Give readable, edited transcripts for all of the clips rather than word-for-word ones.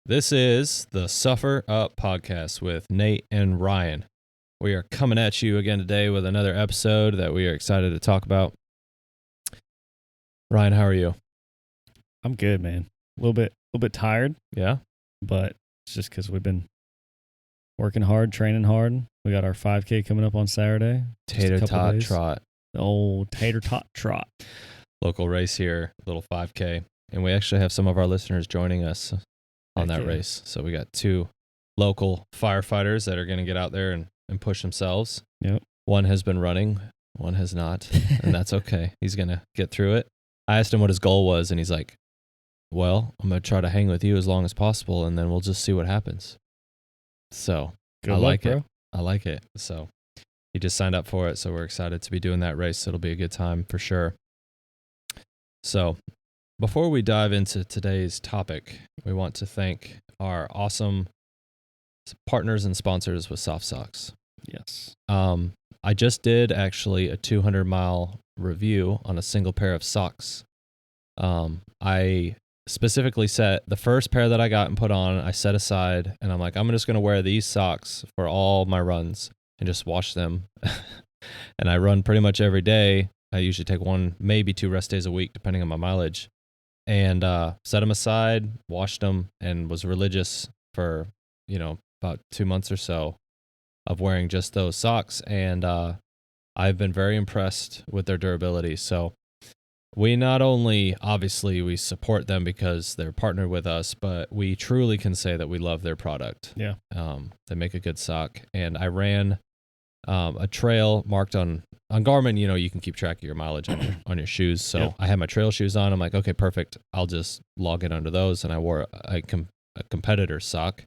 This is the Suffer Up podcast with Nate and Ryan. We are coming at you again today with another episode that we are excited to talk about. Ryan, how are you? I'm good, man. A little bit tired. Yeah? But it's just because we've been working hard, training hard. We got our 5K coming up on Saturday. Tater tot trot. The old tater tot trot. Local race here, little 5K. And we actually have some of our listeners joining us on that race. So we got two local firefighters that are going to get out there and push themselves. Yep. One has been running, one has not, and that's okay. He's going to get through it. I asked him what his goal was, and he's like, well, I'm going to try to hang with you as long as possible, and then we'll just see what happens. So Good I luck, like bro. it. I like it. So he just signed up for it, so we're excited to be doing that race. It'll be a good time for sure. So before we dive into today's topic, we want to thank our awesome partners and sponsors with Sofsocs. Yes. I just did actually a 200-mile review on a single pair of socks. I specifically set the first pair that I got and put on, I set aside, and I'm like, I'm just going to wear these socks for all my runs and just wash them. And I run pretty much every day. I usually take one, maybe 2 rest days a week, depending on my mileage. And set them aside, washed them, and was religious for, about 2 months or so of wearing just those socks. And I've been very impressed with their durability. So we not only, obviously, we support them because they're partnered with us, but we truly can say that we love their product. Yeah. They make a good sock. And I ran a trail marked on Garmin. You can keep track of your mileage on your shoes. So Yep. I had my trail shoes on. I'm like, okay, perfect. I'll just log in under those. And I wore a competitor sock.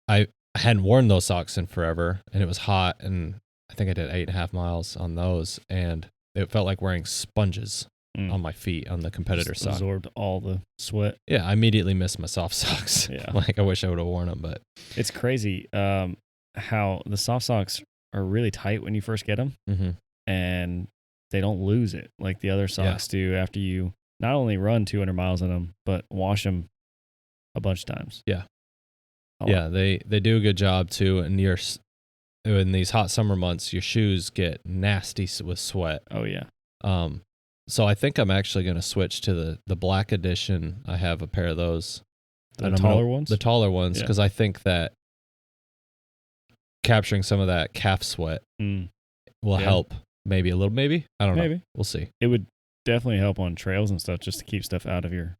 I hadn't worn those socks in forever, and it was hot, and I think I did 8.5 miles on those, and it felt like wearing sponges on my feet on the competitor Just sock. absorbed all the sweat. Yeah, I immediately missed my soft socks. Yeah. Like I wish I would have worn them, but It's crazy how the soft socks are really tight when you first get them, and they don't lose it like the other socks do after you not only run 200 miles in them, but wash them a bunch of times. Yeah. They do a good job too. And in these hot summer months, your shoes get nasty with sweat. Oh yeah. So I think I'm actually going to switch to the black edition. I have a pair of those. The taller ones? The taller ones, because I think that capturing some of that calf sweat will help. Maybe a little, maybe. I don't know. We'll see. It would definitely help on trails and stuff just to keep stuff out of your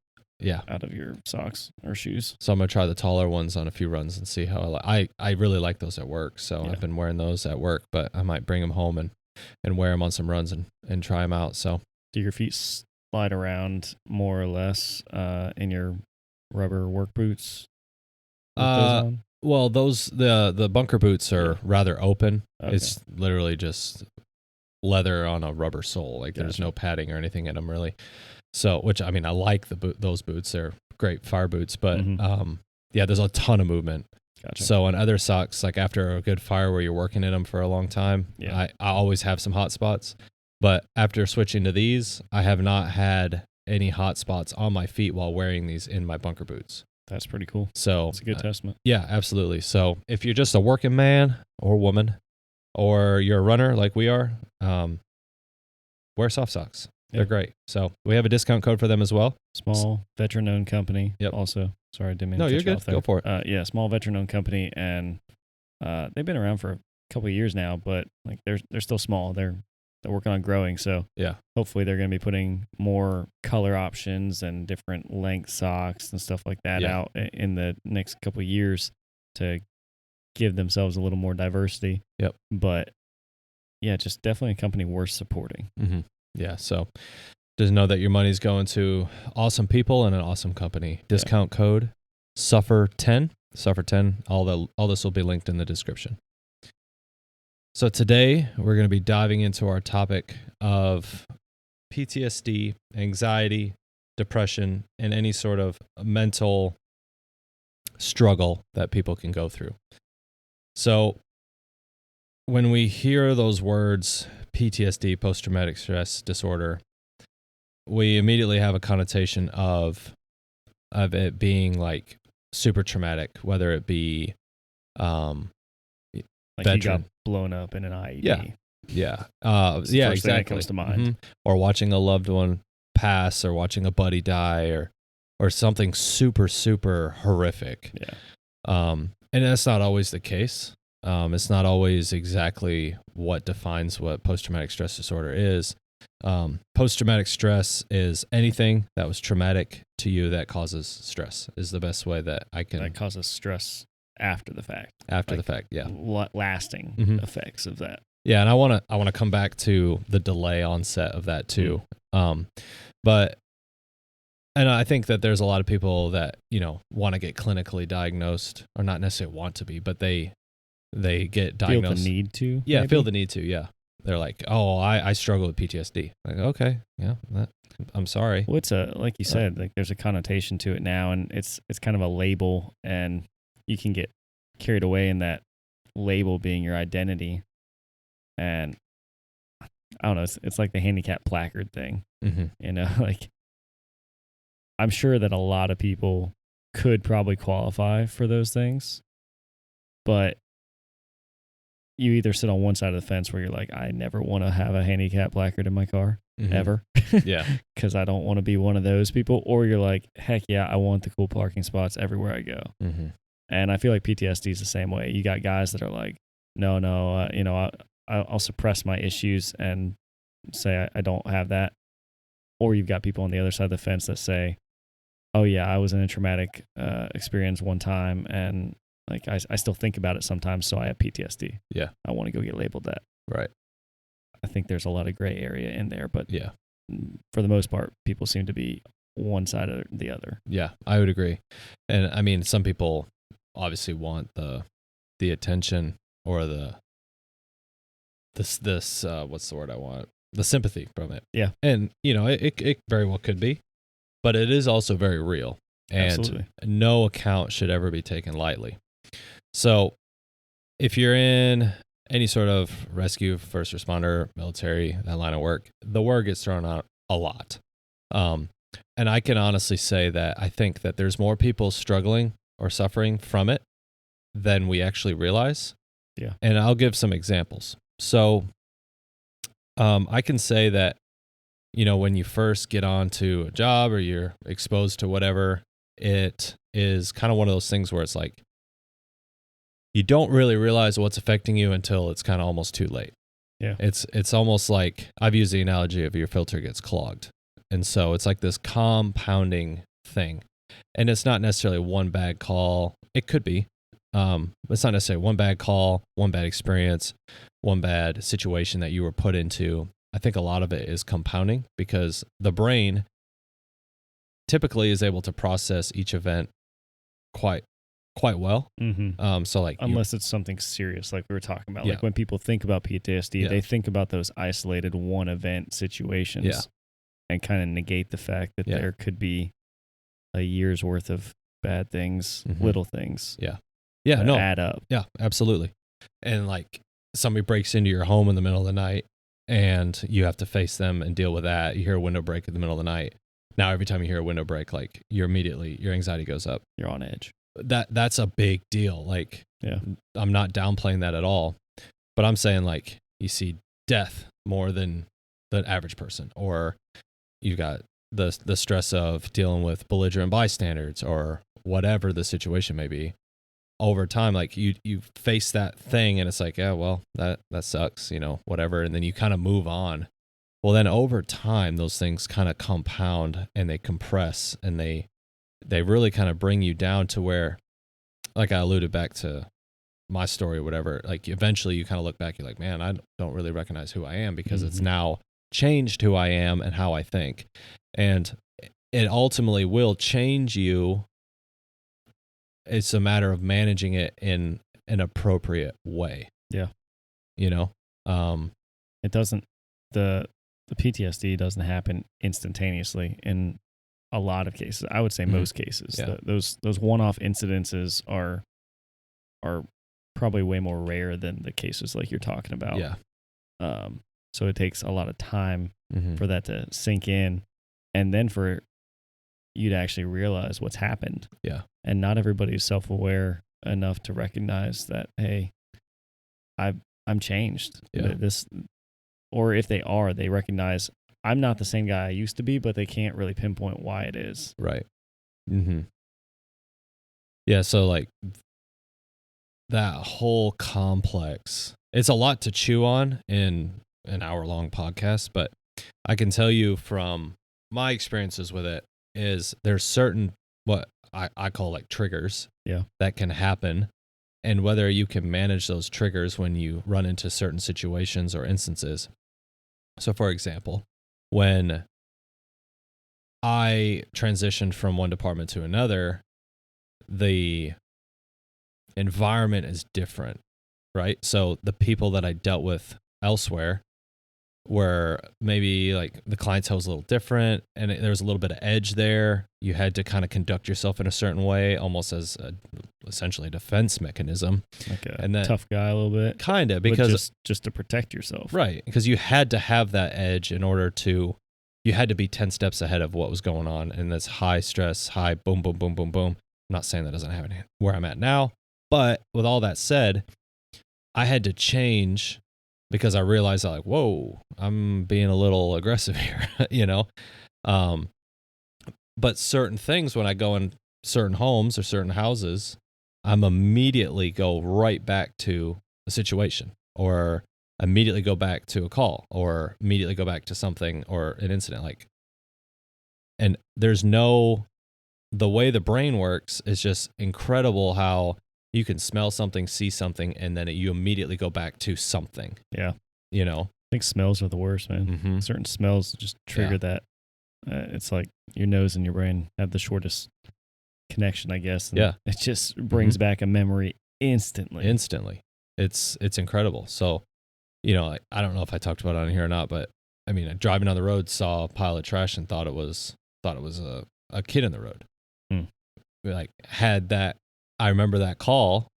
socks or shoes. So I'm going to try the taller ones on a few runs and see how I really like those at work. So I've been wearing those at work, but I might bring them home and wear them on some runs and try them out. So do your feet slide around more or less in your rubber work boots? Well, those the bunker boots are rather open. Okay. It's literally just leather on a rubber sole. Like there's no padding or anything in them really. So, which I mean, I like those boots. They're great fire boots, but there's a ton of movement. Gotcha. So on other socks, like after a good fire where you're working in them for a long time, I always have some hot spots. But after switching to these, I have not had any hot spots on my feet while wearing these in my bunker boots. That's pretty cool. So it's a good testament. Yeah, absolutely. So if you're just a working man or woman, or you're a runner like we are, wear soft socks. They're great. So we have a discount code for them as well. Small veteran-owned company. Yep. Also, sorry, I didn't mean to to cut you off there. Go for it. Small veteran-owned company, and they've been around for a couple of years now, but like they're still small. They're working on growing. So hopefully they're going to be putting more color options and different length socks and stuff like that out in the next couple of years to give themselves a little more diversity. Yep. But just definitely a company worth supporting. Mm-hmm. Yeah, so just know that your money's going to awesome people and an awesome company. Discount code SUFFER10. SUFFER10. All this will be linked in the description. So today we're going to be diving into our topic of PTSD, anxiety, depression, and any sort of mental struggle that people can go through. So when we hear those words, PTSD, post-traumatic stress disorder, we immediately have a connotation of of it being like super traumatic, whether it be like veteran. you got blown up in an IED. Yeah. Yeah. It's the Yeah, first thing that exactly. comes to mind. Or watching a loved one pass, or watching a buddy die, or something super, super horrific. Yeah. And that's not always the case. It's not always exactly what defines what post-traumatic stress disorder is. Post-traumatic stress is anything that was traumatic to you that causes stress, is the best way that I can. That causes stress after the fact. After the fact, yeah. Lasting effects of that. Yeah, and I want to come back to the delay onset of that too. But I think that there's a lot of people that, want to get clinically diagnosed, or not necessarily want to be, but they get diagnosed. Feel the need to? Yeah, maybe? feel the need to, yeah. They're like, oh, I struggle with PTSD. Like, okay, yeah, I'm sorry. Well, it's like you said, like there's a connotation to it now, and it's kind of a label, and you can get carried away in that label being your identity. And I don't know, it's like the handicap placard thing. Like I'm sure that a lot of people could probably qualify for those things, but you either sit on one side of the fence where you're like, I never want to have a handicap placard in my car, ever. Yeah. Because I don't want to be one of those people. Or you're like, heck yeah, I want the cool parking spots everywhere I go. And I feel like PTSD is the same way. You got guys that are like, no, I'll suppress my issues and say I don't have that. Or you've got people on the other side of the fence that say, oh yeah, I was in a traumatic experience one time, and like I still think about it sometimes, so I have PTSD. Yeah. I want to go get labeled that. Right. I think there's a lot of gray area in there, but yeah, for the most part, people seem to be one side or the other. Yeah, I would agree. And I mean, some people obviously want the attention, or this what's the word I want? The sympathy from it. Yeah. And it very well could be, but it is also very real. And Absolutely. No account should ever be taken lightly. So if you're in any sort of rescue, first responder, military, that line of work, the word gets thrown out a lot. And I can honestly say that I think that there's more people struggling or suffering from it than we actually realize. Yeah. And I'll give some examples. So I can say that, when you first get onto a job or you're exposed to whatever, it is kind of one of those things where it's like, you don't really realize what's affecting you until it's kind of almost too late. Yeah. It's almost like, I've used the analogy of your filter gets clogged. And so it's like this compounding thing. And it's not necessarily one bad call. It could be. It's not necessarily one bad call, one bad experience, one bad situation that you were put into. I think a lot of it is compounding, because the brain typically is able to process each event quite well. So like, unless it's something serious, like we were talking about, Yeah. like when people think about PTSD, Yeah. they think about those isolated one event situations, Yeah. and kind of negate the fact that Yeah. there could be a year's worth of bad things, little things. Yeah, that no, add up. Yeah, absolutely. And like, somebody breaks into your home in the middle of the night, and you have to face them and deal with that. You hear a window break in the middle of the night. Now, every time you hear a window break, like, your anxiety goes up. You're on edge. That's a big deal. Like, Yeah. I'm not downplaying that at all, but I'm saying, like, you see death more than the average person, or you got the stress of dealing with belligerent bystanders, or whatever the situation may be. Over time, like, you face that thing, and it's like, yeah, well, that sucks, whatever, and then you kind of move on. Well, then over time, those things kind of compound, and they compress, and they really kind of bring you down to where, like I alluded back to my story or whatever, like, eventually you kind of look back, you're like, man, I don't really recognize who I am, because it's now changed who I am and how I think. And it ultimately will change you. It's a matter of managing it in an appropriate way. Yeah. It doesn't, the PTSD doesn't happen instantaneously in a lot of cases. I would say most cases. Yeah. Those one-off incidences are probably way more rare than the cases like you're talking about. Yeah. So it takes a lot of time for that to sink in, and then for you'd actually realize what's happened. Yeah. And not everybody's self-aware enough to recognize that, hey, I'm changed. Yeah. Or if they are, they recognize I'm not the same guy I used to be, but they can't really pinpoint why it is. Right. Mm-hmm. Yeah. So like that whole complex, it's a lot to chew on in an hour-long podcast, but I can tell you from my experiences with it is there's certain what I call like triggers that can happen, and whether you can manage those triggers when you run into certain situations or instances. So for example, when I transitioned from one department to another, the environment is different, right? So the people that I dealt with elsewhere were maybe like the clientele was a little different, and there was a little bit of edge there. You had to kind of conduct yourself in a certain way, almost as essentially a defense mechanism. Like a tough guy a little bit. Kind of, because just to protect yourself. Right, because you had to have that edge in order to, you had to be 10 steps ahead of what was going on in this high stress, high boom, boom, boom, boom, boom. I'm not saying that doesn't happen where I'm at now, but with all that said, I had to change because I realized like, whoa, I'm being a little aggressive here, you know? But certain things, when I go in certain homes or certain houses, I'm immediately go right back to a situation, or immediately go back to a call, or immediately go back to something or an incident. Like, and there's no, the way the brain works is just incredible how you can smell something, see something, and then you immediately go back to something. Yeah. You know? I think smells are the worst, man. Mm-hmm. Certain smells just trigger that. It's like your nose and your brain have the shortest connection, I guess. And it just brings back a memory instantly. It's incredible. So, you know, I don't know if I talked about it on here or not, but I mean, driving on the road, saw a pile of trash and thought it was a kid in the road. Like, had that, I remember that call,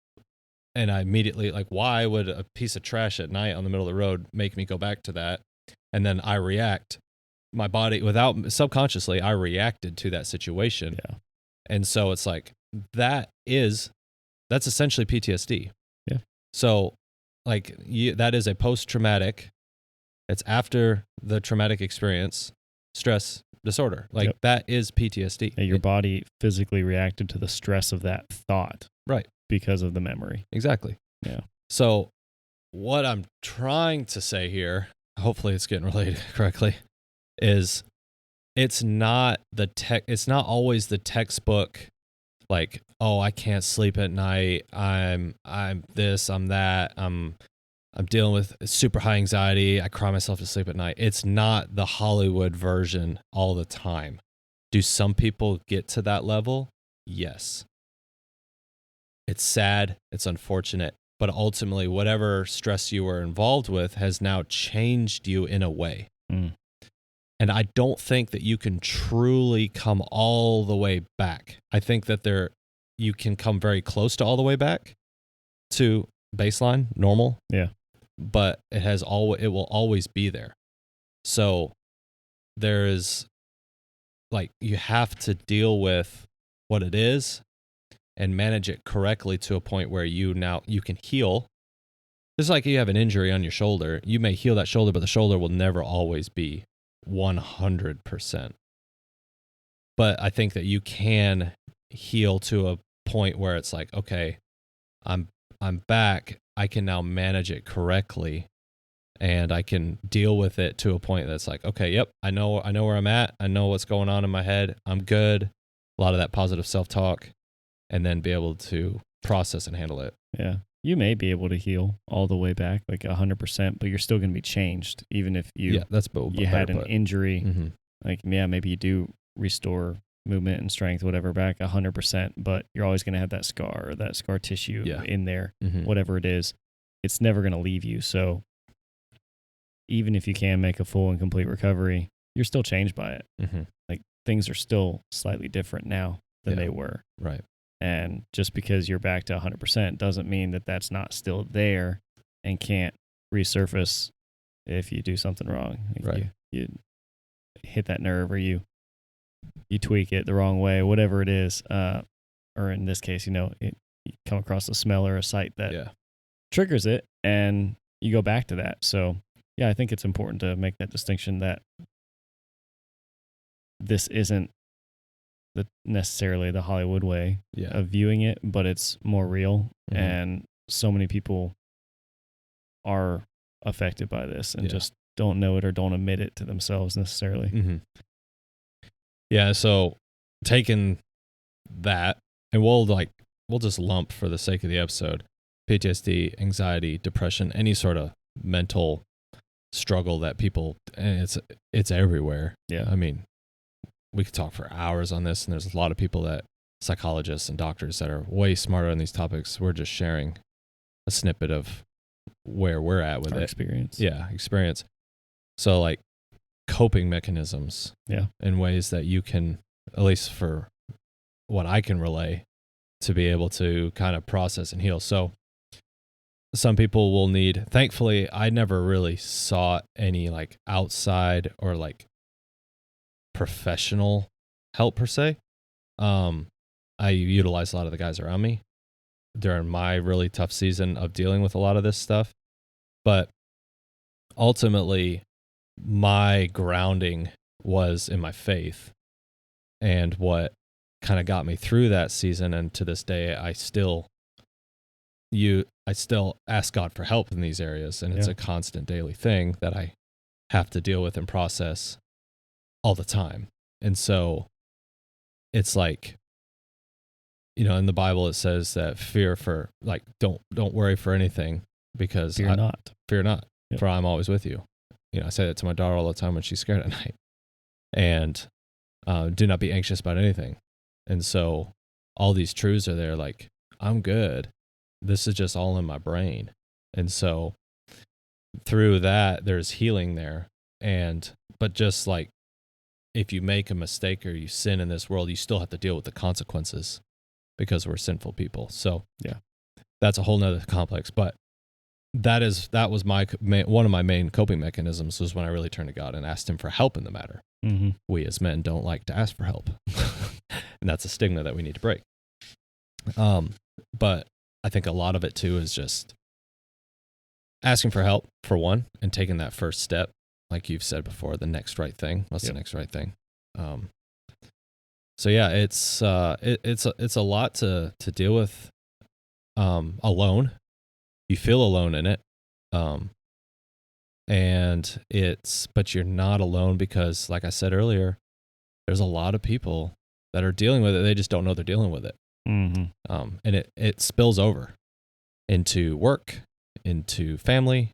and I immediately, like, why would a piece of trash at night on the middle of the road make me go back to that? And then I react, my body, without, subconsciously, I reacted to that situation. Yeah. And so it's like, that's essentially PTSD. Yeah. So like, that is a post-traumatic, it's after the traumatic experience, stress disorder. Like, that is PTSD. Yeah, your body physically reacted to the stress of that thought. Right. Because of the memory. Exactly. Yeah. So what I'm trying to say here, hopefully it's getting related correctly, is it's not always the textbook, like, oh, I can't sleep at night, I'm this, I'm that, I'm dealing with super high anxiety, I cry myself to sleep at night. It's not the Hollywood version all the time. Do some people get to that level? Yes. It's sad, it's unfortunate, but ultimately whatever stress you were involved with has now changed you in a way. And I don't think that you can truly come all the way back. I think that you can come very close to all the way back to baseline, normal. Yeah. But it will always be there. So there is, like, you have to deal with what it is and manage it correctly to a point where you can heal. It's like you have an injury on your shoulder. You may heal that shoulder, but the shoulder will never always be 100%. But I think that you can heal to a point where it's like, okay, I'm back. I can now manage it correctly, and I can deal with it to a point that's like, okay, yep, I know where I'm at. I know what's going on in my head. I'm good. A lot of that positive self-talk, and then be able to process and handle it. Yeah. You may be able to heal all the way back, like 100%, but you're still going to be changed, even if you had an injury. Mm-hmm. Like, maybe you do restore movement and strength, whatever, back 100%, but you're always going to have that scar or that scar tissue in there, whatever it is. It's never going to leave you. So even if you can make a full and complete recovery, you're still changed by it. Mm-hmm. Like, things are still slightly different now than they were. Right. And just because you're back to 100% doesn't mean that that's not still there and can't resurface if you do something wrong. Like, right. You hit that nerve, or you you tweak it the wrong way, whatever it is, or in this case, you come across a smell or a sight that triggers it, and you go back to that. So, yeah, I think it's important to make that distinction that this isn't necessarily the Hollywood way of viewing it, but it's more real, and so many people are affected by this and just don't know it or don't admit it to themselves necessarily. Mm-hmm. Yeah, so taking that, and we'll just lump, for the sake of the episode, PTSD, anxiety, depression, any sort of mental struggle that people, and it's everywhere. Yeah. I mean, we could talk for hours on this, and there's a lot of people, psychologists and doctors, that are way smarter on these topics. We're just sharing a snippet of where we're at with our it. Experience. Yeah, experience. So, like, coping mechanisms. Yeah. In ways that you can, at least for what I can relay, to be able to kind of process and heal. So some people will need, thankfully, I never really sought any like outside or like professional help per se. I utilized a lot of the guys around me during my really tough season of dealing with a lot of this stuff. But ultimately, my grounding was in my faith, and what kind of got me through that season. And to this day, I still ask God for help in these areas. And it's a constant daily thing that I have to deal with and process all the time. And so it's like, in the Bible, it says that don't worry for anything, because fear not, yep. For I'm always with you. I say that to my daughter all the time when she's scared at night. And do not be anxious about anything. And so all these truths are there, like, I'm good. This is just all in my brain. And so through that, there's healing there. But just like, if you make a mistake or you sin in this world, you still have to deal with the consequences, because we're sinful people. So that's a whole nother complex. But that was one of my main coping mechanisms, was when I really turned to God and asked him for help in the matter. Mm-hmm. We as men don't like to ask for help. And that's a stigma that we need to break. But I think a lot of it too is just asking for help, for one, and taking that first step. Like you've said before, the next right thing. What's the next right thing? So yeah, it's a lot to deal with alone. You feel alone in it. But you're not alone, because like I said earlier, there's a lot of people that are dealing with it. They just don't know they're dealing with it. Mm-hmm. And it spills over into work, into family,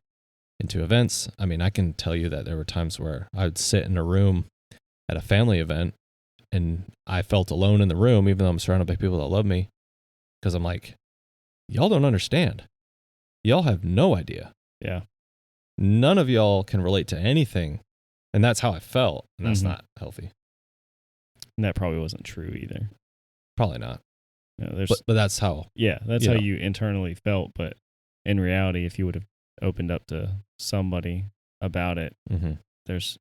into events. I mean, I can tell you that there were times where I would sit in a room at a family event, and I felt alone in the room, even though I'm surrounded by people that love me, because I'm like, y'all don't understand. Y'all have no idea. Yeah. None of y'all can relate to anything. And that's how I felt. And that's not healthy. And that probably wasn't true either. Probably not. But that's how. Yeah, that's how you internally felt. But in reality, if you would have opened up to somebody about it, there's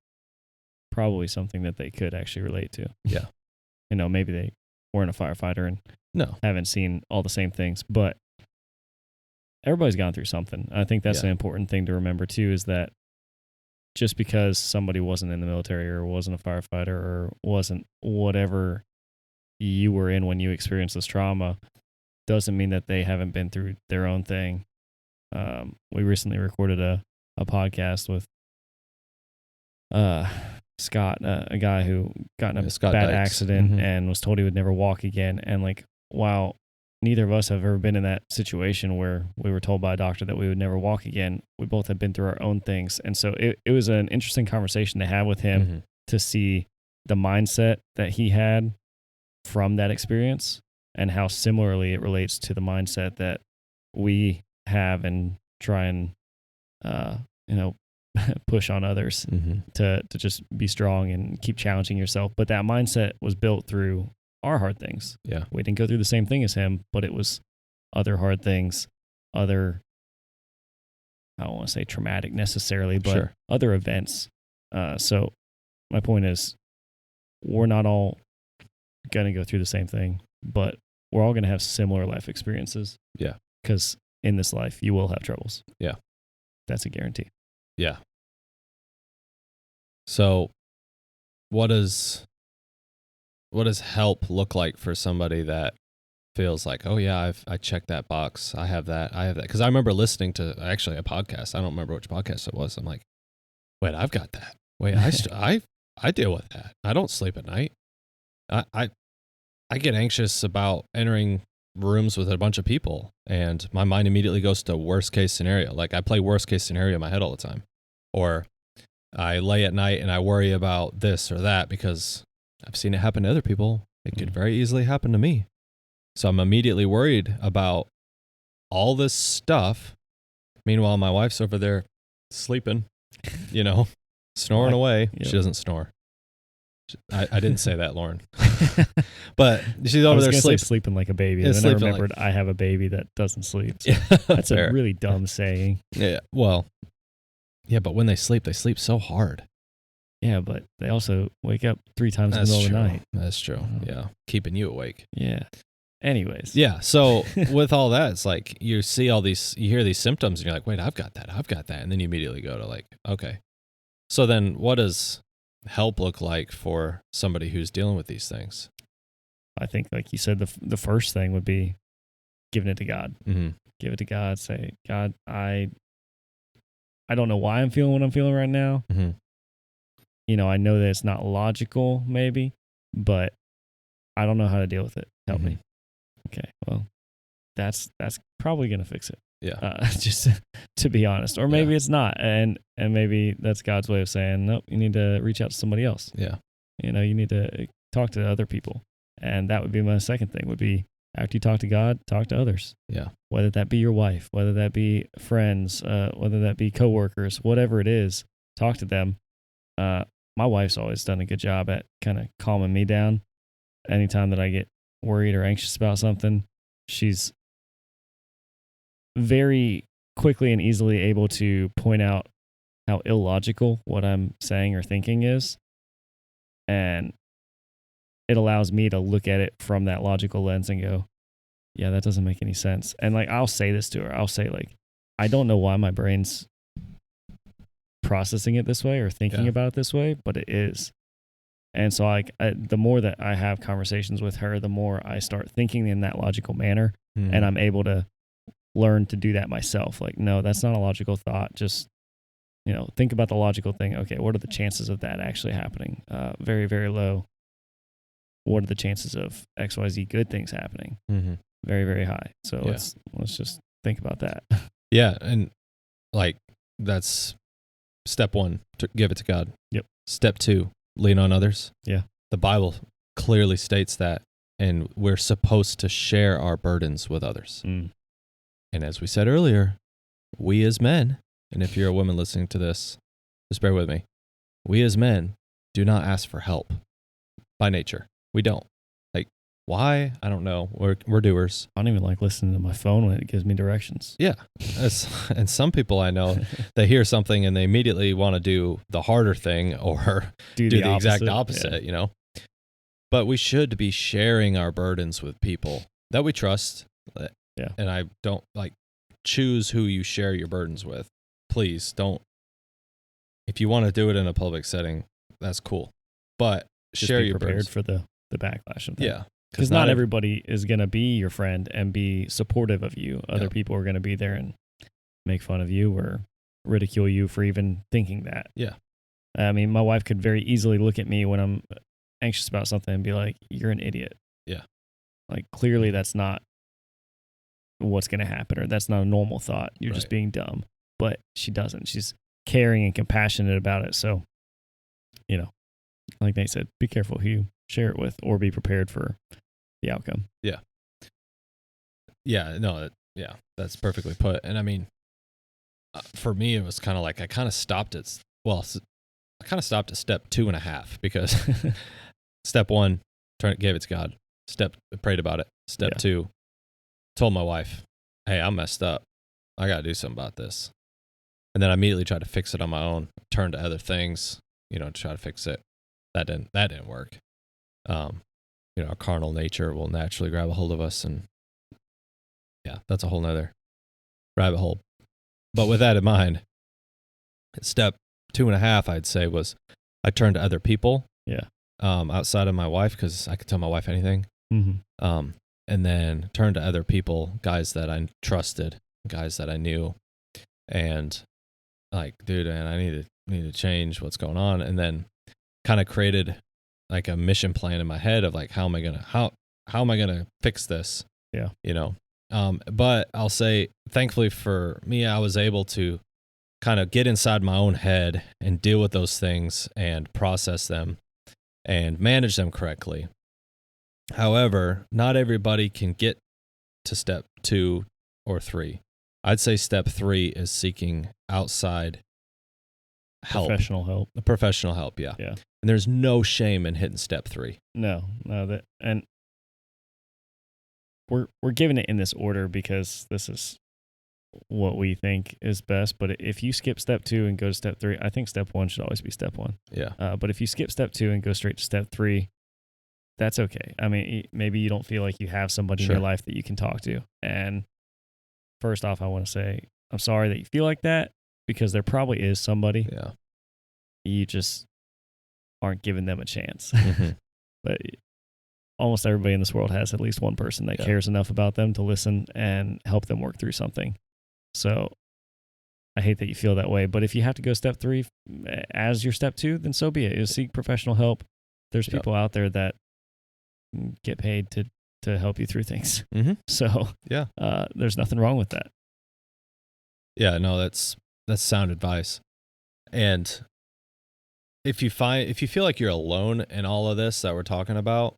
probably something that they could actually relate to. Yeah. Maybe they weren't a firefighter and haven't seen all the same things, but everybody's gone through something. I think that's an important thing to remember too, is that just because somebody wasn't in the military or wasn't a firefighter or wasn't whatever you were in when you experienced this trauma, doesn't mean that they haven't been through their own thing. We recently recorded a podcast with Scott, a guy who got in a bad accident and was told he would never walk again. And like, while neither of us have ever been in that situation where we were told by a doctor that we would never walk again, we both have been through our own things. And so it was an interesting conversation to have with him, to see the mindset that he had from that experience and how similarly it relates to the mindset that we have and try and, push on others to just be strong and keep challenging yourself. But that mindset was built through our hard things. Yeah. We didn't go through the same thing as him, but it was other hard things, I don't want to say traumatic necessarily, but other events. So my point is, we're not all going to go through the same thing, but we're all going to have similar life experiences. Yeah. Because in this life, you will have troubles. Yeah. That's a guarantee. Yeah. So what does help look like for somebody that feels like, oh yeah, I checked that box. I have that. Because I remember listening to actually a podcast. I don't remember which podcast it was. I'm like, wait, I've got that. Wait, I deal with that. I don't sleep at night. I get anxious about entering rooms with a bunch of people, and my mind immediately goes to worst case scenario. Like I play worst case scenario in my head all the time, or I lay at night and I worry about this or that because I've seen it happen to other people. It could very easily happen to me. So I'm immediately worried about all this stuff. Meanwhile, my wife's over there sleeping, snoring away. Yep. She doesn't snore. I didn't say that, Lauren. But she's over there sleeping like a baby. And then I remembered I have a baby that doesn't sleep. So that's a really dumb saying. Yeah. Well, yeah, but when they sleep so hard. Yeah, but they also wake up 3 times in the middle of the night. That's true. Yeah. Keeping you awake. Yeah. Anyways. Yeah. So with all that, it's like you hear these symptoms and you're like, wait, I've got that. And then you immediately go to like, okay. So then what does help look like for somebody who's dealing with these things? I think, like you said, the first thing would be giving it to God. Mm-hmm. Give it to God. Say, God, I don't know why I'm feeling what I'm feeling right now. Mm-hmm. I know that it's not logical, maybe, but I don't know how to deal with it. Help me. Okay, well, that's probably gonna fix it. Yeah. Just to be honest, or maybe it's not, and maybe that's God's way of saying, nope, you need to reach out to somebody else. Yeah. You need to talk to other people, and that would be my second thing. Would be after you talk to God, talk to others. Yeah. Whether that be your wife, whether that be friends, whether that be coworkers, whatever it is, talk to them. My wife's always done a good job at kind of calming me down. Anytime that I get worried or anxious about something, she's very quickly and easily able to point out how illogical what I'm saying or thinking is. And it allows me to look at it from that logical lens and go, yeah, that doesn't make any sense. And like, I'll say this to her. I'll say like, I don't know why my brain's processing it this way or thinking about it this way, but it is. And so the more that I have conversations with her, the more I start thinking in that logical manner, and I'm able to learn to do that myself. Like, no, that's not a logical thought. Just, think about the logical thing. Okay, what are the chances of that actually happening? Very, very low. What are the chances of XYZ good things happening? Mm-hmm. Very, very high. So let's just think about that. Yeah, and like that's step 1, to give it to God. Yep. Step 2, lean on others. Yeah. The Bible clearly states that, and we're supposed to share our burdens with others. And as we said earlier, we as men, and if you're a woman listening to this, just bear with me. We as men do not ask for help by nature. We don't. Like, why? I don't know. We're doers. I don't even like listening to my phone when it gives me directions. Yeah. And some people I know, they hear something and they immediately want to do the harder thing or do the exact opposite, But we should be sharing our burdens with people that we trust. Yeah. And I don't choose who you share your burdens with. Please don't. If you want to do it in a public setting, that's cool. But just share your burdens. Prepared for the backlash of that. Yeah. Because not everybody is going to be your friend and be supportive of you. Other people are going to be there and make fun of you or ridicule you for even thinking that. Yeah. I mean, my wife could very easily look at me when I'm anxious about something and be like, you're an idiot. Yeah. Like, clearly that's not what's going to happen, or that's not a normal thought. You're just being dumb. But she doesn't. She's caring and compassionate about it. So, like Nate said, be careful who you share it with, or be prepared for the outcome. Yeah. Yeah. No. Yeah. That's perfectly put. And I mean, for me, it was kind of like I kind of stopped at step 2.5 because step 1, gave it to God. Prayed about it. Step 2, told my wife, hey, I'm messed up. I got to do something about this. And then I immediately tried to fix it on my own, turned to other things, to try to fix it. That didn't work. Our carnal nature will naturally grab a hold of us, and yeah, that's a whole nother rabbit hole. But with that in mind, step 2.5, I'd say, was I turned to other people. Yeah. Outside of my wife, because I could tell my wife anything. Mm-hmm. And then turned to other people, guys that I trusted, guys that I knew, and like, dude, man, I need to change what's going on. And then kind of created like a mission plan in my head of like, how am I gonna fix this? Yeah. But I'll say, thankfully for me, I was able to kind of get inside my own head and deal with those things and process them and manage them correctly. However, not everybody can get to step 2 or 3. I'd say step 3 is seeking outside help. Professional help, yeah. Yeah. And there's no shame in hitting step 3. No, and we're giving it in this order because this is what we think is best. But if you skip step 2 and go to step 3, I think step 1 should always be step 1. Yeah. But if you skip step 2 and go straight to step 3, that's okay. I mean, maybe you don't feel like you have somebody in your life that you can talk to. And first off, I want to say I'm sorry that you feel like that, because there probably is somebody. Yeah. You just aren't giving them a chance. Mm-hmm. But almost everybody in this world has at least one person that cares enough about them to listen and help them work through something. So I hate that you feel that way. But if you have to go step 3 as your step 2, then so be it. Seek professional help. There's people out there that get paid to help you through things. Mm-hmm. So there's nothing wrong with that. Yeah, no, that's sound advice. And if you feel like you're alone in all of this that we're talking about,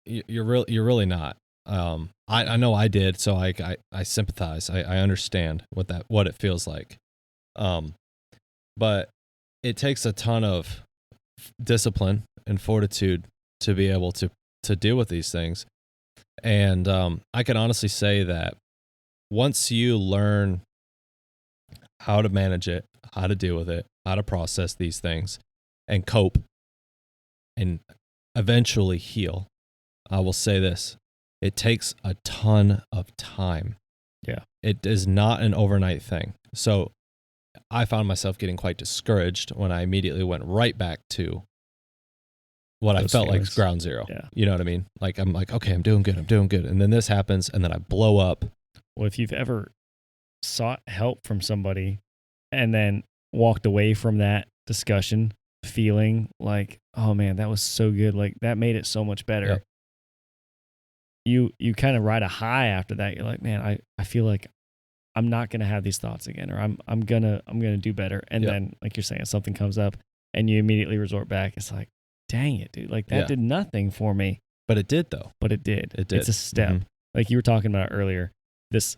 you're really not. I know I did, so I sympathize. I understand what it feels like. But it takes a ton of discipline and fortitude to be able to deal with these things. And I can honestly say that once you learn how to manage it, how to deal with it, how to process these things and cope and eventually heal, I will say this: it takes a ton of time. Yeah. It is not an overnight thing. So I found myself getting quite discouraged when I immediately went right back to what I felt like ground zero. Yeah. You know what I mean? Like, I'm like, okay, I'm doing good. And then this happens, and then I blow up. Well, if you've ever sought help from somebody and then walked away from that discussion feeling like, oh man, that was so good. Like, that made it so much better. Yep. You kind of ride a high after that. You're like, man, I feel like I'm not going to have these thoughts again, or I'm going to do better. And then, like you're saying, something comes up and you immediately resort back. It's like, dang it, dude. Like, that did nothing for me. But it did, though. But it did. It's a step. Mm-hmm. Like you were talking about earlier, this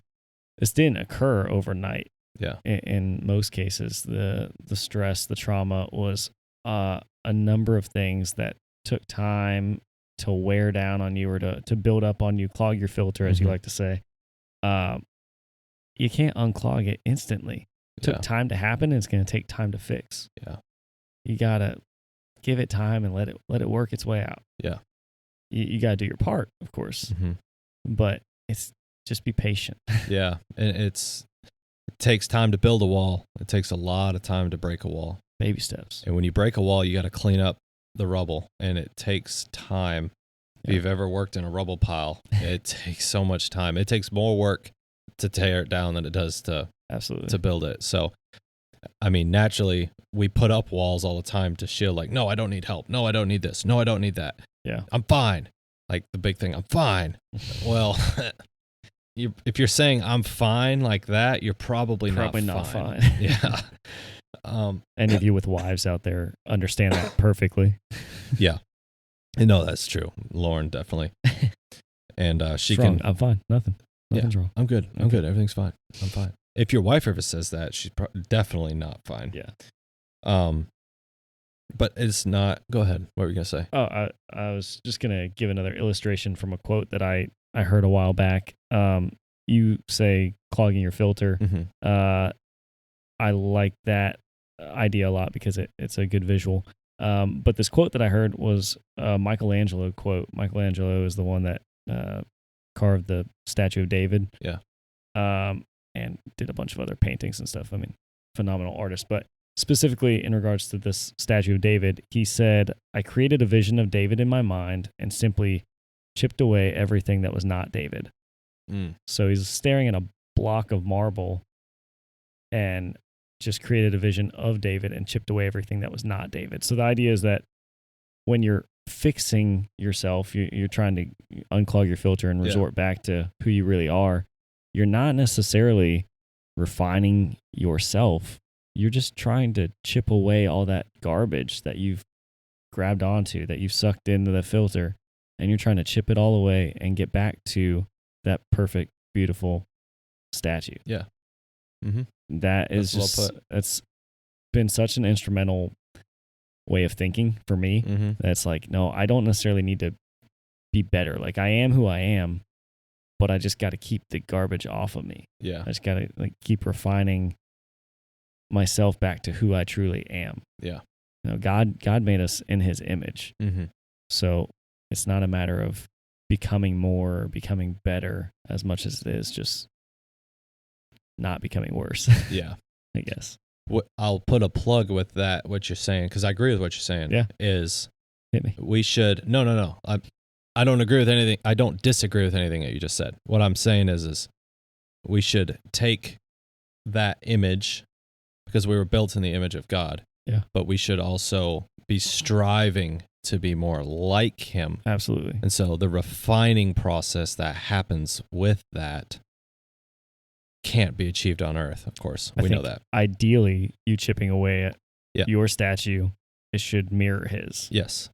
didn't occur overnight. Yeah. In most cases, the stress, the trauma was a number of things that took time to wear down on you, or to build up on you, clog your filter, as you like to say. You can't unclog it instantly. It took time to happen, and it's going to take time to fix. Yeah. You got to give it time and let it work its way out. Yeah. You got to do your part, of course. Mm-hmm. But it's just be patient. Yeah. And it takes time to build a wall. It takes a lot of time to break a wall. Baby steps. And when you break a wall, you got to clean up the rubble, and it takes time. If you've ever worked in a rubble pile, it takes so much time. It takes more work to tear it down than it does to build it. So, I mean, naturally, we put up walls all the time to shield, like, no, I don't need help. No, I don't need this. No, I don't need that. Yeah. I'm fine. Like the big thing, I'm fine. Well, if you're saying I'm fine like that, you're probably not fine. Yeah. Any of you with wives out there understand that perfectly. Yeah. No, that's true. Lauren, definitely. And she can. I'm fine. Nothing's wrong. I'm good. I'm good. Everything's fine. I'm fine. If your wife ever says that, she's definitely not fine. Yeah. But it's not. Go ahead. What were you gonna say? Oh, I was just gonna give another illustration from a quote that I heard a while back. You say clogging your filter. Mm-hmm. I like that idea a lot because it's a good visual. But this quote that I heard was a Michelangelo quote. Michelangelo is the one that carved the statue of David. Yeah. And did a bunch of other paintings and stuff. I mean, phenomenal artist. But specifically in regards to this statue of David, he said, I created a vision of David in my mind and simply chipped away everything that was not David. So he's staring at a block of marble and just created a vision of David and chipped away everything that was not David. So the idea is that when you're fixing yourself, you're trying to unclog your filter and resort back to who you really are. You're not necessarily refining yourself. You're just trying to chip away all that garbage that you've grabbed onto, that you've sucked into the filter, and you're trying to chip it all away and get back to that perfect, beautiful statue. Yeah. That is that's been such an instrumental way of thinking for me. That's like, no, I don't necessarily need to be better. Like, I am who I am, but I just got to keep the garbage off of me. Yeah. I just got to keep refining myself back to who I truly am. Yeah. You know, God made us in his image. So it's not a matter of becoming more or becoming better as much as it is just not becoming worse. Yeah. I guess. I'll put a plug with that, what you're saying, because I agree with what you're saying. Yeah. Is hit me. We should, no. I don't agree with anything. I don't disagree with anything that you just said. What I'm saying is we should take that image, because we were built in the image of God. Yeah. But we should also be striving to be more like him. Absolutely. And so the refining process that happens with that can't be achieved on earth, of course. We know that. Ideally, you chipping away at your statue, it should mirror his. Yes.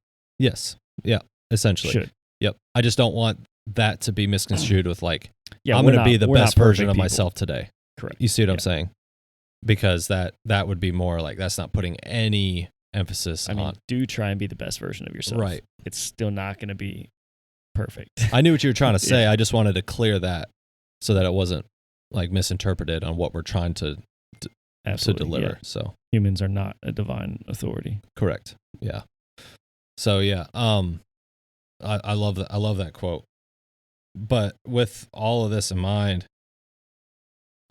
Yeah. Essentially. Should. Yep. I just don't want that to be misconstrued with like, yeah, I'm going to be the best version of people. Myself today. Correct. You see what I'm saying? Because that would be more like, that's not putting any emphasis on. Do try and be the best version of yourself. Right. It's still not going to be perfect. I knew what you were trying to say. I just wanted to clear that so that it wasn't like misinterpreted on what we're trying to deliver. Yeah. So humans are not a divine authority. Correct. Yeah. So yeah, I love that. I love that quote. But with all of this in mind,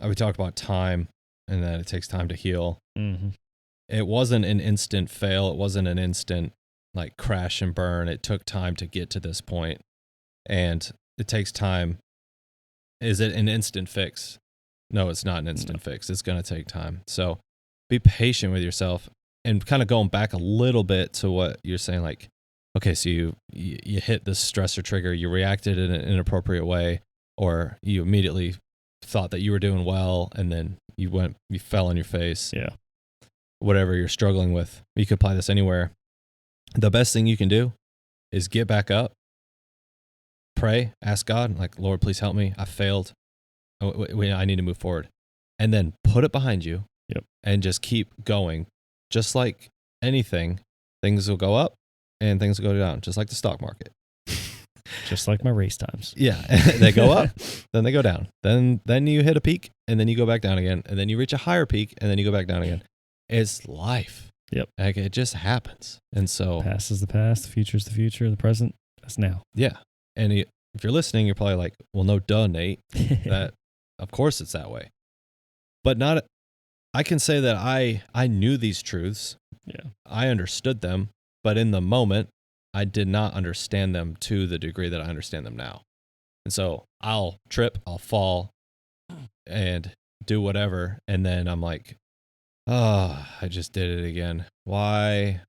we talked about time and that it takes time to heal. It wasn't an instant fail. It wasn't an instant like crash and burn. It took time to get to this point, and it takes time. Is it an instant fix? No, it's not an instant fix. It's going to take time. So be patient with yourself, and kind of going back a little bit to what you're saying, like, okay, so you hit this stressor trigger, you reacted in an inappropriate way, or you immediately thought that you were doing well, and then you fell on your face. Yeah. Whatever you're struggling with, you can apply this anywhere. The best thing you can do is get back up, pray, ask God, like, Lord, please help me. I failed. I need to move forward. And then put it behind you. Yep. And just keep going. Just like anything, things will go up and things will go down, just like the stock market. Just like my race times. Yeah. They go up, then they go down. Then you hit a peak, and then you go back down again. And then you reach a higher peak, and then you go back down again. It's life. Yep. Like, it just happens. And so past is the past, the future is the future, the present, that's now. Yeah. And if you're listening, you're probably like, well, no, duh, Nate. That, of course it's that way. But not, I can say that I knew these truths. Yeah. I understood them, but in the moment, I did not understand them to the degree that I understand them now. And so I'll trip, I'll fall, and do whatever. And then I'm like, oh, I just did it again. Why?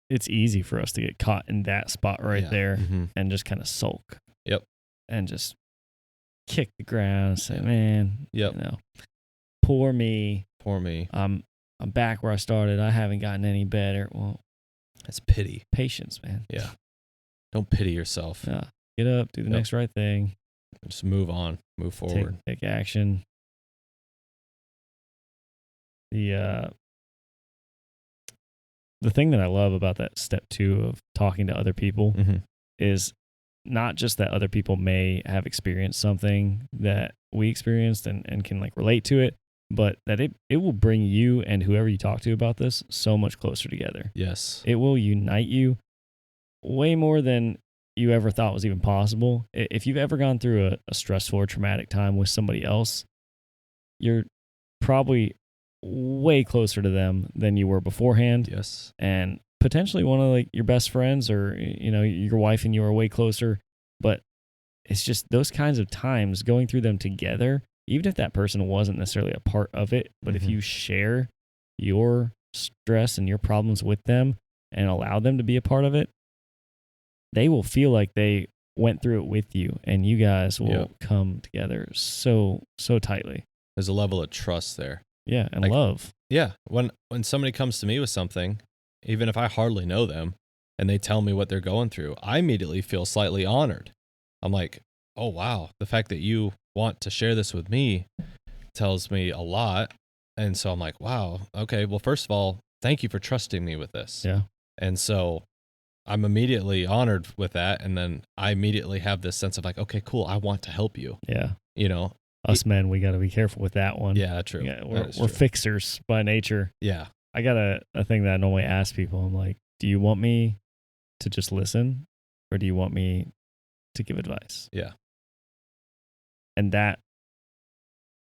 It's easy for us to get caught in that spot right there and just kind of sulk. Yep. And just kick the ground and say, man, yep. Poor me. Poor me. I'm back where I started. I haven't gotten any better. Well, that's pity. Patience, man. Yeah. Don't pity yourself. Yeah. Get up, do the next right thing. Just move on, move forward. Take action. The thing that I love about that step 2 of talking to other people is not just that other people may have experienced something that we experienced and can like relate to it, but that it will bring you and whoever you talk to about this so much closer together. Yes. It will unite you way more than you ever thought was even possible. If you've ever gone through a stressful or traumatic time with somebody else, you're probably way closer to them than you were beforehand. Yes. And potentially one of like your best friends or, you know, your wife and you are way closer. But it's just those kinds of times going through them together, even if that person wasn't necessarily a part of it, but if you share your stress and your problems with them and allow them to be a part of it, they will feel like they went through it with you, and you guys will come together so tightly. There's a level of trust there. Yeah, and like, love. Yeah, when somebody comes to me with something, even if I hardly know them, and they tell me what they're going through, I immediately feel slightly honored. I'm like, oh, wow, the fact that you want to share this with me tells me a lot. And so I'm like, wow, okay, well, first of all, thank you for trusting me with this. Yeah. And so I'm immediately honored with that. And then I immediately have this sense of like, okay, cool, I want to help you. Yeah. You know? Us men, we got to be careful with that one. Yeah, true. Yeah, we're fixers by nature. Yeah. I got a thing that I normally ask people. I'm like, do you want me to just listen, or do you want me to give advice? Yeah. And that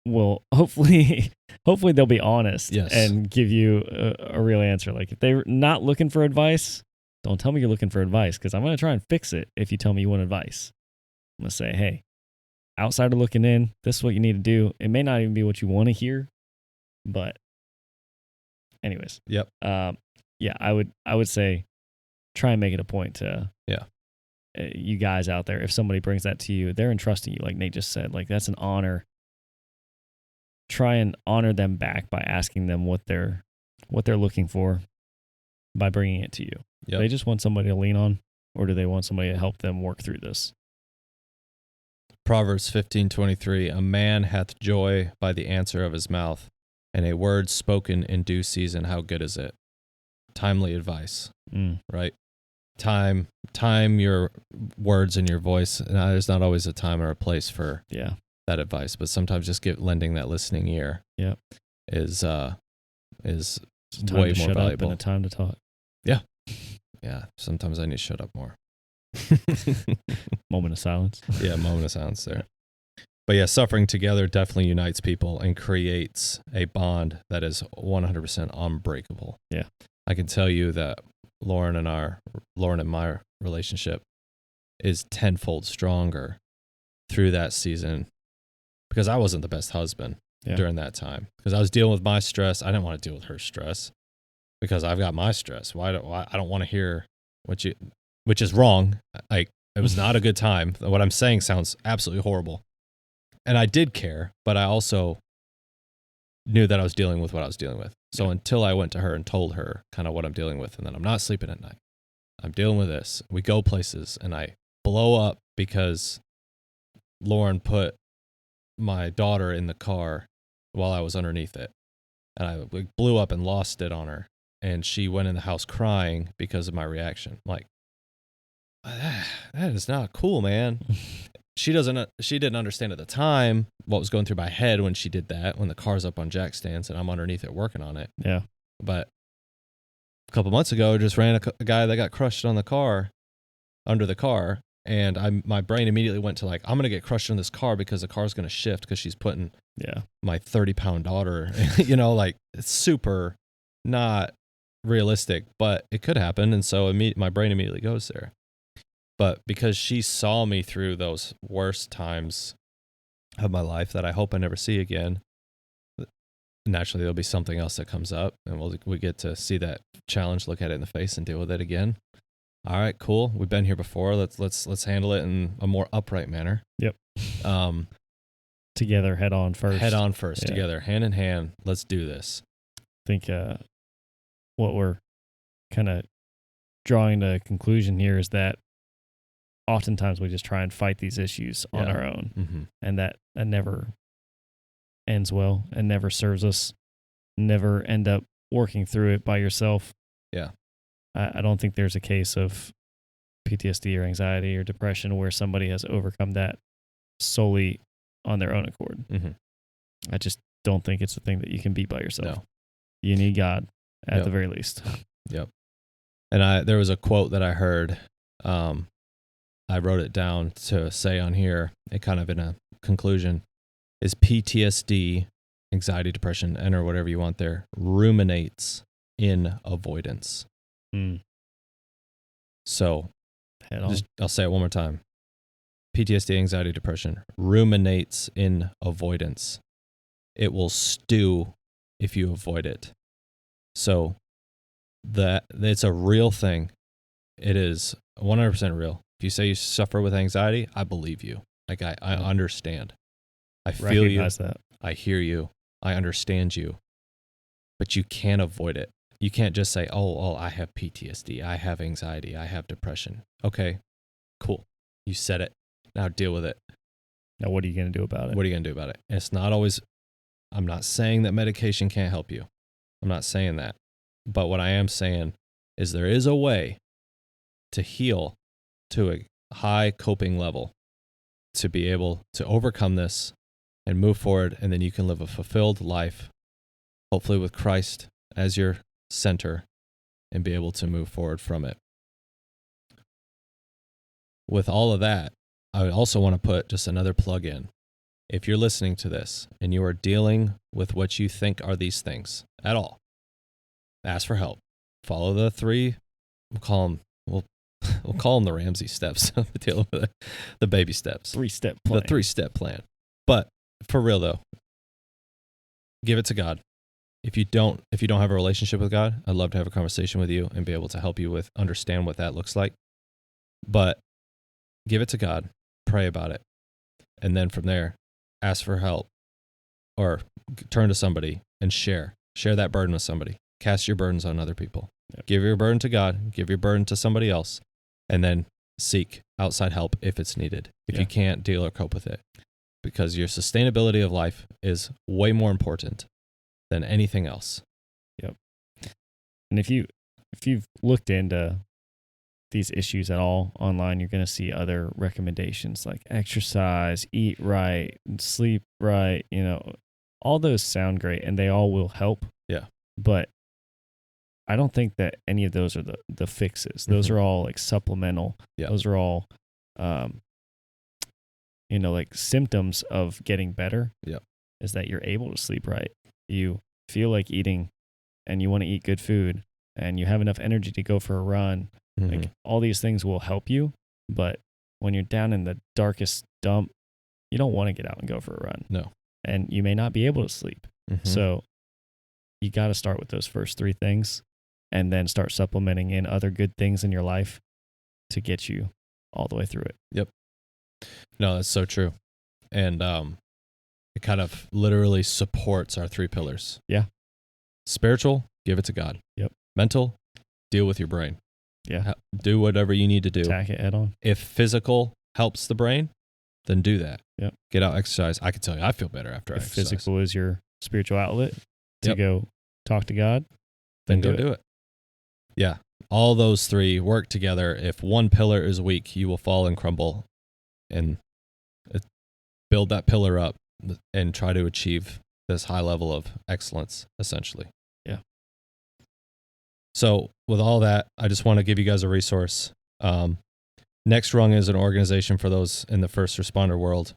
will hopefully they'll be honest and give you a real answer. Like if they're not looking for advice, don't tell me you're looking for advice, because I'm going to try and fix it if you tell me you want advice. I'm going to say, hey, outsider looking in, this is what you need to do. It may not even be what you want to hear, but anyways. Yep. Yeah, I would say try and make it a point to you guys out there, if somebody brings that to you, they're entrusting you, like Nate just said, like that's an honor. Try and honor them back by asking them what they're looking for by bringing it to you. Yep. They just want somebody to lean on, or do they want somebody to help them work through this? Proverbs 15:23, a man hath joy by the answer of his mouth, and a word spoken in due season, how good is it? Timely advice, right? Time your words and your voice. And there's not always a time or a place for that advice, but sometimes just lending that listening ear is way more valuable. And a time to talk. Yeah. Yeah. Sometimes I need to shut up more. Moment of silence. Yeah, moment of silence there. But yeah, suffering together definitely unites people and creates a bond that is 100% unbreakable. Yeah. I can tell you that Lauren and my relationship is tenfold stronger through that season, because I wasn't the best husband during that time, because I was dealing with my stress. I didn't want to deal with her stress because I've got my stress. I don't want to hear which is wrong. Like, it was not a good time. What I'm saying sounds absolutely horrible. And I did care, but I also knew that I was dealing with what I was dealing with. So until I went to her and told her kind of what I'm dealing with, and then I'm not sleeping at night, I'm dealing with this. We go places and I blow up because Lauren put my daughter in the car while I was underneath it. And I blew up and lost it on her. And she went in the house crying because of my reaction. I'm like, that is not cool, man. She didn't understand at the time what was going through my head when she did that, when the car's up on jack stands and I'm underneath it working on it. Yeah. But a couple months ago, I just ran a guy that got crushed on the car, under the car, and my brain immediately went to like, I'm going to get crushed in this car because the car's going to shift because she's putting my 30-pound daughter, like it's super not realistic, but it could happen. And so my brain immediately goes there. But because she saw me through those worst times of my life that I hope I never see again, naturally there'll be something else that comes up, and we get to see that challenge, look at it in the face, and deal with it again. All right, cool. We've been here before. Let's handle it in a more upright manner. Yep. Together, head on first. Together, hand in hand. Let's do this. I think what we're kind of drawing to a conclusion here is that oftentimes we just try and fight these issues on our own, and that never ends well and never serves us. Never end up working through it by yourself. Yeah. I don't think there's a case of PTSD or anxiety or depression where somebody has overcome that solely on their own accord. Mm-hmm. I just don't think it's a thing that you can beat by yourself. No. You need God at the very least. Yep. And there was a quote that I heard. I wrote it down to say on here, it kind of in a conclusion, is PTSD, anxiety, depression, enter whatever you want there, ruminates in avoidance. So I'll say it one more time. PTSD, anxiety, depression, ruminates in avoidance. It will stew if you avoid it. So it's a real thing. It is 100% real. If you say you suffer with anxiety, I believe you. Like I understand. I feel Recognize you. That. I hear you. I understand you. But you can't avoid it. You can't just say, oh, I have PTSD. I have anxiety. I have depression. Okay, cool. You said it. Now deal with it. Now what are you going to do about it? What are you going to do about it? And it's not always, I'm not saying that medication can't help you. I'm not saying that. But what I am saying is there is a way to heal to a high coping level to be able to overcome this and move forward, and then you can live a fulfilled life, hopefully with Christ as your center, and be able to move forward from it. With all of that, I also want to put just another plug in. If you're listening to this and you are dealing with what you think are these things at all, ask for help. Follow the 3, we'll call them the Ramsey steps, dealing with the baby steps. 3-step plan. The 3-step plan. But for real though, give it to God. If you don't have a relationship with God, I'd love to have a conversation with you and be able to help you understand what that looks like. But give it to God, pray about it, and then from there, ask for help or turn to somebody and share that burden with somebody. Cast your burdens on other people. Yep. Give your burden to God, give your burden to somebody else, and then seek outside help if it's needed, if you can't deal or cope with it. Because your sustainability of life is way more important than anything else. Yep. And if you've looked into these issues at all online, you're going to see other recommendations like exercise, eat right, sleep right. All those sound great and they all will help. Yeah. But I don't think that any of those are the fixes. Those are all like supplemental. Yeah. Those are all, like symptoms of getting better. Yeah. Is that you're able to sleep right. You feel like eating and you want to eat good food and you have enough energy to go for a run. Like all these things will help you. But when you're down in the darkest dump, you don't want to get out and go for a run. No. And you may not be able to sleep. So you got to start with those first 3 things and then start supplementing in other good things in your life to get you all the way through it. Yep. No, that's so true. And it kind of literally supports our 3 pillars. Yeah. Spiritual, give it to God. Yep. Mental, deal with your brain. Yeah. Do whatever you need to do. Attack it head on. If physical helps the brain, then do that. Yep. Get out, exercise. I can tell you, I feel better after I exercise. If physical is your spiritual outlet to go talk to God, then go do it. Yeah. All those 3 work together. If one pillar is weak, you will fall and crumble, and build that pillar up and try to achieve this high level of excellence, essentially. Yeah. So with all that, I just want to give you guys a resource. Next Rung is an organization for those in the first responder world.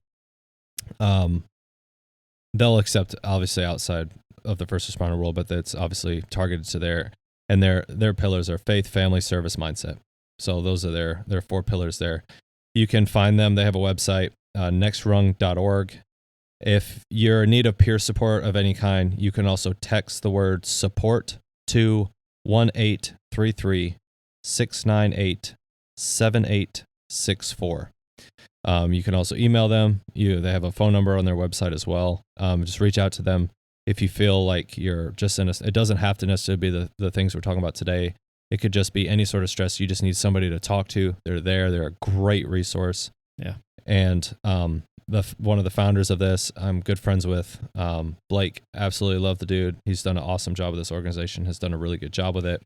They'll accept obviously outside of the first responder world, but it's obviously targeted to their pillars are faith, family, service, mindset. So those are their 4 pillars there. You can find them. They have a website, nextrung.org. If you're in need of peer support of any kind, you can also text the word support to 1-833-698-7864. You can also email them. They have a phone number on their website as well. Just reach out to them if you feel like you're just it doesn't have to necessarily be the things we're talking about today. It could just be any sort of stress. You just need somebody to talk to. They're there. They're a great resource. Yeah. And one of the founders of this, I'm good friends with, Blake. Absolutely love the dude. He's done an awesome job with this organization. Has done a really good job with it.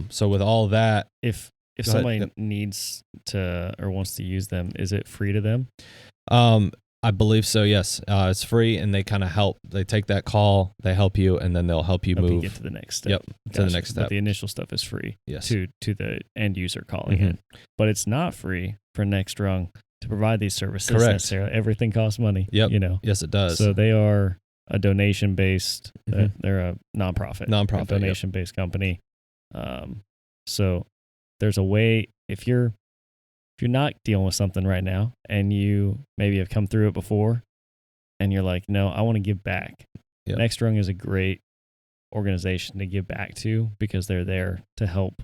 So with all that, if somebody needs to or wants to use them, is it free to them? I believe so. Yes, it's free, and they kind of help. They take that call, they help you, and then they'll help you move. Get to the next step. Yep, to the next step. But the initial stuff is free. Yes. To the end user calling in, but it's not free for Next Rung to provide these services. Correct. Necessarily. Everything costs money. Yep. You know. Yes, it does. So they are a donation based. They're a nonprofit. A donation based company. So there's a way if you're not dealing with something right now and you maybe have come through it before and you're like, no, I want to give back. Yep. Next Rung is a great organization to give back to because they're there to help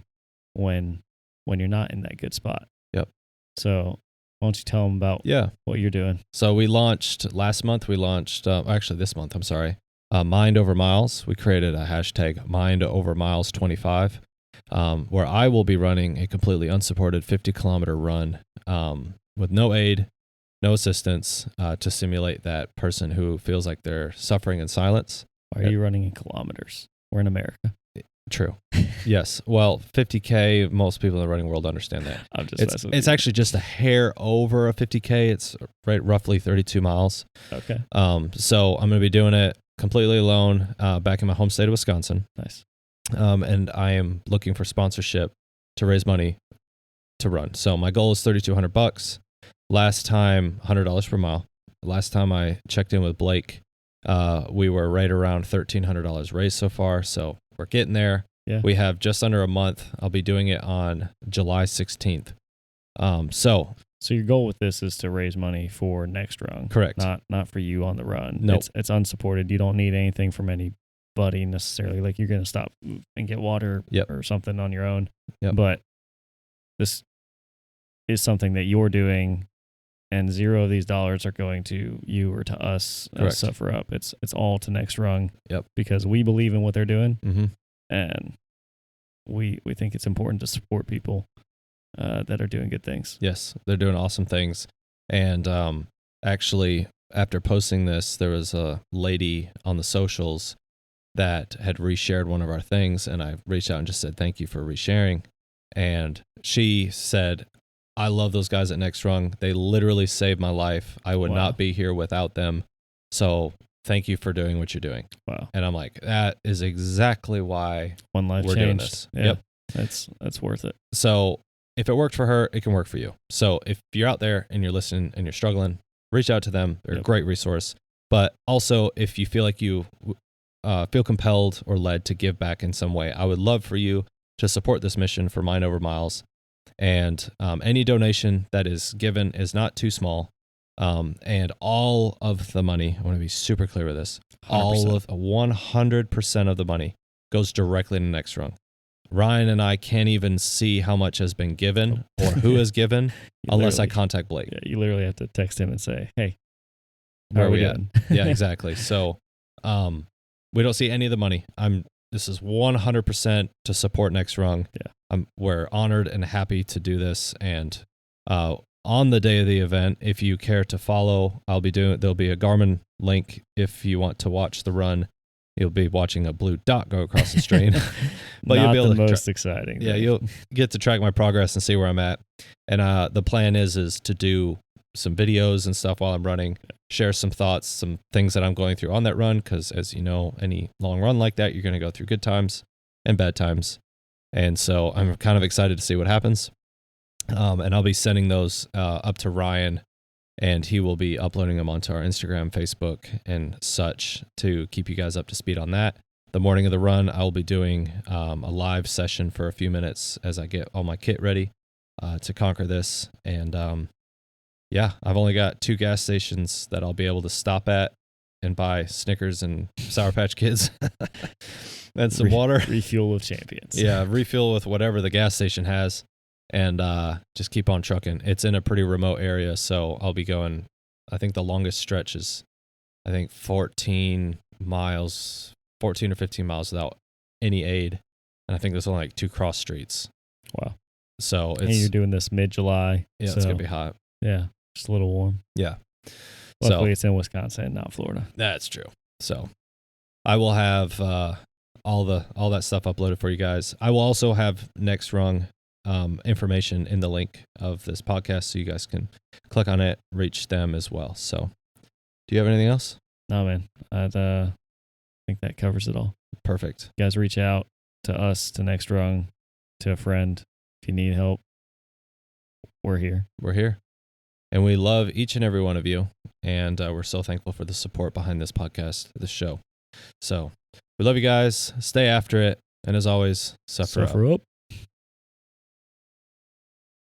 when you're not in that good spot. Yep. So why don't you tell them about what you're doing? So we launched last month. Actually this month, I'm sorry. Mind Over Miles. We created a hashtag Mind Over Miles 25. Where I will be running a completely unsupported 50-kilometer run with no aid, no assistance to simulate that person who feels like they're suffering in silence. Why are you running in kilometers? We're in America. True. Yes. Well, 50K, most people in the running world understand that. It's actually just a hair over a 50K. It's roughly 32 miles. Okay. So I'm going to be doing it completely alone back in my home state of Wisconsin. Nice. And I am looking for sponsorship to raise money to run. So my goal is $3,200. Last time, $100 per mile. Last time I checked in with Blake, we were right around $1,300 raised so far. So we're getting there. Yeah. We have just under a month. I'll be doing it on July 16th. So your goal with this is to raise money for Next Rung. Correct. Not for you on the run. No, it's unsupported. You don't need anything from anybody necessarily. Like you're going to stop and get water or something on your own. Yep. But this is something that you're doing, and zero of these dollars are going to you or to us as Suffer Up. It's all to Next Rung. Yep. Because we believe in what they're doing, and we think it's important to support people that are doing good things. Yes, they're doing awesome things. And actually, after posting this, there was a lady on the socials that had reshared one of our things, and I reached out and just said, thank you for resharing. And she said, I love those guys at Next Rung. They literally saved my life. I would not be here without them. So thank you for doing what you're doing. Wow. And I'm like, that is exactly why one life we're changed. doing this. Yeah. Yep. That's worth it. So if it worked for her, it can work for you. So if you're out there and you're listening and you're struggling, reach out to them. They're a great resource. But also, if you feel like you feel compelled or led to give back in some way, I would love for you to support this mission for Mind Over Miles. And any donation that is given is not too small. And all of the money, I want to be super clear with this, 100% of the money goes directly to Next Rung. Ryan and I can't even see how much has been given or who has given unless I contact Blake. Yeah, you literally have to text him and say, hey, where are we at? Yeah, exactly. So we don't see any of the money. This is 100% to support Next Rung. Yeah. We're honored and happy to do this. And on the day of the event, if you care to follow, there'll be a Garmin link if you want to watch the run. You'll be watching a blue dot go across the screen. But you'll be able to most exciting. Yeah, you'll get to track my progress and see where I'm at. And the plan is to do some videos and stuff while I'm running, share some thoughts, some things that I'm going through on that run, because as you know, any long run like that, you're going to go through good times and bad times. And so I'm kind of excited to see what happens. And I'll be sending those up to Ryan, and he will be uploading them onto our Instagram, Facebook, and such to keep you guys up to speed on that. The morning of the run, I will be doing a live session for a few minutes as I get all my kit ready to conquer this. And I've only got 2 gas stations that I'll be able to stop at and buy Snickers and Sour Patch Kids and some water. Refuel with champions. Yeah, refuel with whatever the gas station has. And just keep on trucking. It's in a pretty remote area, so I'll be going, I think the longest stretch is, 14 or 15 miles without any aid. And I think there's only like 2 cross streets. Wow. So and you're doing this mid-July. Yeah, it's going to be hot. Yeah, just a little warm. Yeah. Luckily, it's in Wisconsin, not Florida. That's true. So I will have all that stuff uploaded for you guys. I will also have Next Rung information in the link of this podcast, so you guys can click on it, reach them as well. So Do you have anything else? No, man. I think that covers it all. Perfect. You guys reach out to us, to Next Rung, to a friend. If you need help, we're here. We're here. And we love each and every one of you. And we're so thankful for the support behind this podcast, this show. So we love you guys. Stay after it. And as always, suffer up.